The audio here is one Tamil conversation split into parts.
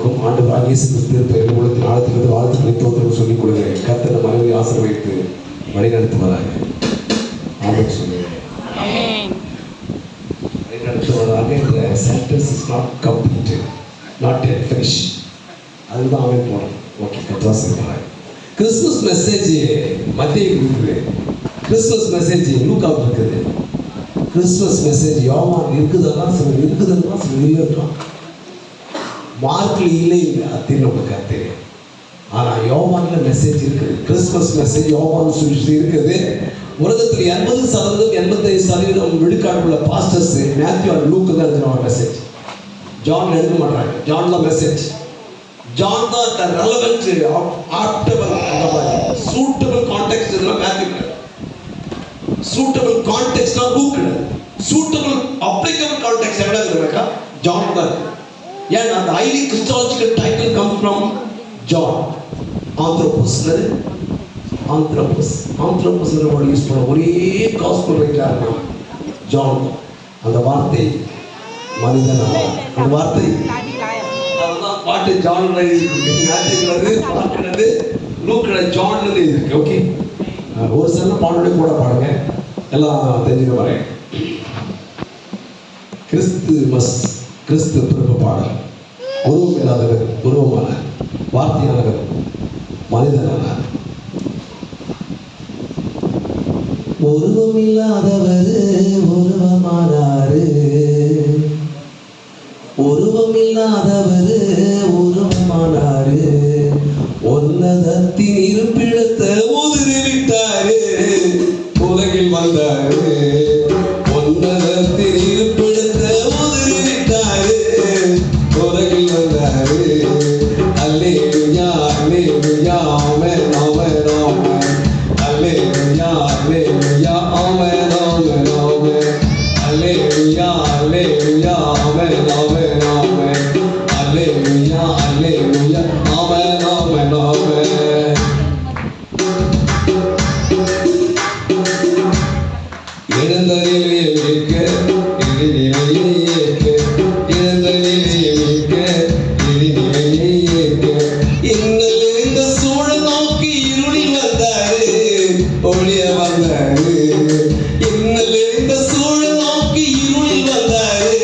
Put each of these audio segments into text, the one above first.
அனைவருக்கும் ஆண்டவராகிய இயேசு கிறிஸ்து பெயரில் உள்ளத்தின் ஆழத்திலிருந்து வாழ்த்துக்களை தோத்திரம் சொல்லிக் கொடுக்கிறேன். கர்த்தர் நம் மனைவி ஆசீர்வதித்து வழிநடத்துவதாக. ஆமென் சொல்லுங்கள். வழிநடத்துவதாக. இந்த sentence is not completed, not yet finished. அதுதான் அவன் போடுறேன். ஓகே, கர்த்தர் சொல்லுவாங்க. கிறிஸ்துமஸ் மெசேஜ் மத்தேயுல இருக்குது, கிறிஸ்துமஸ் மெசேஜ் லூக்காவுல இருக்குது, கிறிஸ்துமஸ் மெசேஜ் யோவான் இருக்குதெல்லாம் சில இருக்குதுன்னா சில இல்லைன்றான். மார்க்கில் இல்லை அப்படின்னு நமக்கு தெரியும். ஆனால் யோவான்ல மெசேஜ் இருக்குது. கிறிஸ்துமஸ் மெசேஜ் யோவான் சொல்லி இருக்குது. உலகத்தில் 80% 85% விழுக்காடுள்ள பாஸ்டர்ஸ் மேத்யூ அண்ட் லூக் தான் எழுதுறாங்க மெசேஜ். ஜான் எழுத மாட்டாங்க. ஜான் தான் மெசேஜ். ஜான் தான் த ரெலவென்ட் ஆப்டபிள் அந்த மாதிரி சூட்டபிள் கான்டெக்ஸ்ட் இதெல்லாம் மேத்யூ கிடையாது. சூட்டபிள் கான்டெக்ஸ்ட்னா லூக் கிடையாது. சூட்டபிள் அப்ளிகபிள் கான்டெக்ஸ்ட் எவ்வளோ இருக்குனாக்கா ஜான் தான். ஏன்னா அந்த highly Christological title comes from John. Anthropos word use பண்ண ஒரே காஸ்பல் ரைட்டராக இருக்கான் ஜான். அந்த வார்த்தை மனிதன், அந்த வார்த்தை பாட்டு ஜான் பார்க்கிறது லூக்கில் ஜான் இருக்கு. ஓகே, ஒரு சில பாடோட கூட பாடுங்க, எல்லாம் தெரிஞ்சுக்க வரேன். கிறிஸ்து பிறப்பு பாடல். உருவம் இல்லாதவர் உருவமான, வார்த்தையானவர் மனிதனானார். உருவம் இல்லாதவர் உருவமானாரு, உருவம் இல்லாதவர் உருவமானாரு, உன்னதத்தின் இருப்பிடத்தை உதிரி விட்டாரு, உலகில் வந்தாரு, உன்னதத்தின் இருப்பிடத்தை உதிரி விட்டாரு, உலகில் வந்தாரு. அல்லேலூயா அல்லேலூயா ஆமென் ஆமென் ஆமென். அல்லேலூயா அல்லேலூயா ஆமென் ஆமென் ஆமென். அல்லேலூயா அல்லேலூயா ஆமென் ஆமென் ஆமென். அல்லேலூயா அல்லேலூயா ஆமென் ஆமென் ஆமென். எழுந்தரிலே இருக்க எளிநிலையே ஏற்க, எழுந்தரிலே இருக்க எளிநிலையே ஏற்க, இன்னல் இந்த சூழல் நோக்கி இருளில் வந்தாரு, ஒளிய வந்தாரு. இன்னல் இந்த சூழல் நோக்கி இருளில் வந்தாரு,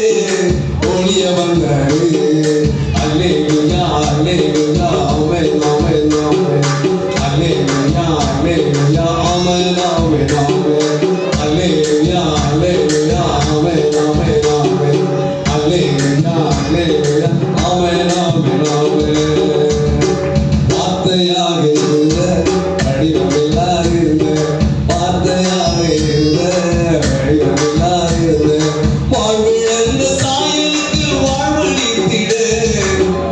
ஒளிய வந்தாரு. அல்லேலூயா அல்லேலூயா ஆமென் ஆமென் ஆமென். அல்லேலூயா அல்லேலூயா ஆமென் ஆமென் ஆமென். அல்லேலூயா அல்லேலூயா ஆமென் ஆமென் ஆமென். அல்லேலூயா அல்லேலூயா ஆமென் ஆமென் ஆமென். வார்த்தையாக இருந்த வடிவமில்லாத இருந்த, வார்த்தையாக இருந்த வடிவமில்லாத இருந்த, வாழ்விழந்த சாயலுக்கு வாழ்வளித்திட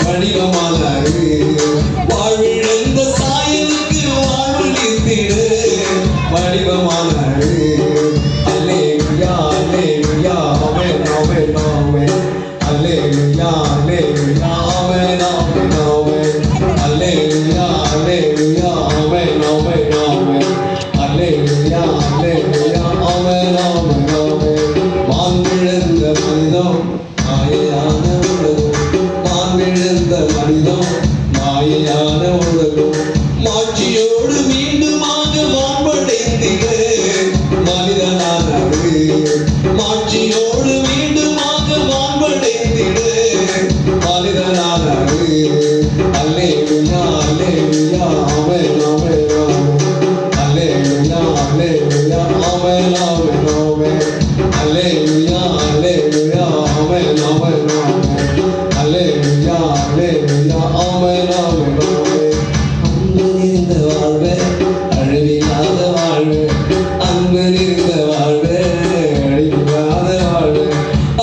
வடிவமானாரு, வாழ்விழந்த சாயலுக்கு வாழ்வளித்திட வடிவமானாரு. அல்லேலூயா அல்லேலூயா ஆமென் ஆமென் ஆமென். அல்லேலூயா அல்லேலூயா ஆமென் ஆமென் ஆமென். அல்லேலூயா அல்லேலூயா ஆமென் ஆமென் ஆமென். அல்லேலூயா அல்லேலூயா ஆமென் ஆமென் ஆமென். மாண்பிழந்த மனிதம் மாயையான உலகம், மாண்பிழந்த மனிதம் மாயையான உலகம், மாட்சியோடு மீண்டுமாக மாண்படைந்திட மனிதனானது, மாட்சியோடு மீண்டுமாக மாண்படைந்திட மனிதனானது. அல்லேலூயா அல்லேலூயா ஆமென் ஆமென் ஆமென். அல்லேலூயா அல்லேலூயா ஆமென் ஆமென் ஆமென். அல்லேலூயா அல்லேலூயா ஆமென் ஆமென் ஆமென். அல்லேலூயா அல்லேலூயா ஆமென் ஆமென் ஆமென். அன்பு நிறைந்த வாழ்வே அழிவில்லாத வாழ்வே, அன்பு நிறைந்த வாழ்வே அழிவில்லாத வாழ்வே,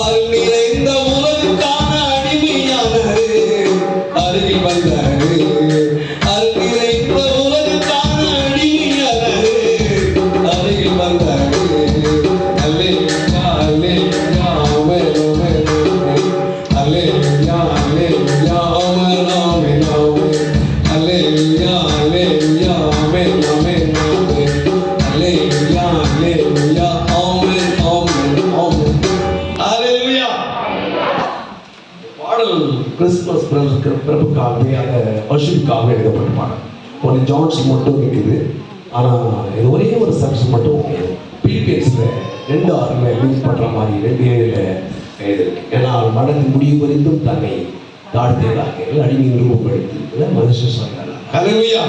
அருள் நிறைந்த உலகுக்கான அடிமையானது, அருகில் வந்தாரு. அருள் நிறைந்த உலகுக்கான அடிமையானது, அருகில் வந்தாரு. அல்லேலூயா அல்லேலூயா ஆமென் ஆமென் ஆமென். அல்லேலூயா அல்லேலூயா ஆமென் ஆமென் ஆமென். அல்லேலூயா அல்லேலூயா ஆமென் ஆமென் ஆமென். அல்லேலூயா அல்லேலூயா ஆமென் ஆமென் ஆமென். அல்லேலூயா. பாடல் கிறிஸ்துமஸ் பிறப்பு ஆராதனைக்காகவே அந்த வர்ஷிப்புக்காகவே எழுதப்பட்ட பாடம். ஒன்று ஜான்ஸ் மட்டும் இருக்குது. ஆனால் இது ஒரே ஒரு செக்ஷன் மட்டும் பிலிப்பியன்ஸில் 2:6 லிங்க் பண்ணுற மாதிரி 2:7 எழுதிருக்கு. ஏன்னா மனதின் முடிவு வரைந்தும் தன்னை தாழ்த்தியதாக அடிமையின் ரூபம் எடுத்து மனுஷன் சொன்னார். ஹல்லேலூயா.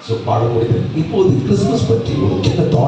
ஸோ பாடம் முடிந்தது. இப்போது கிறிஸ்துமஸ் பற்றி ஒரு சின்ன தாட்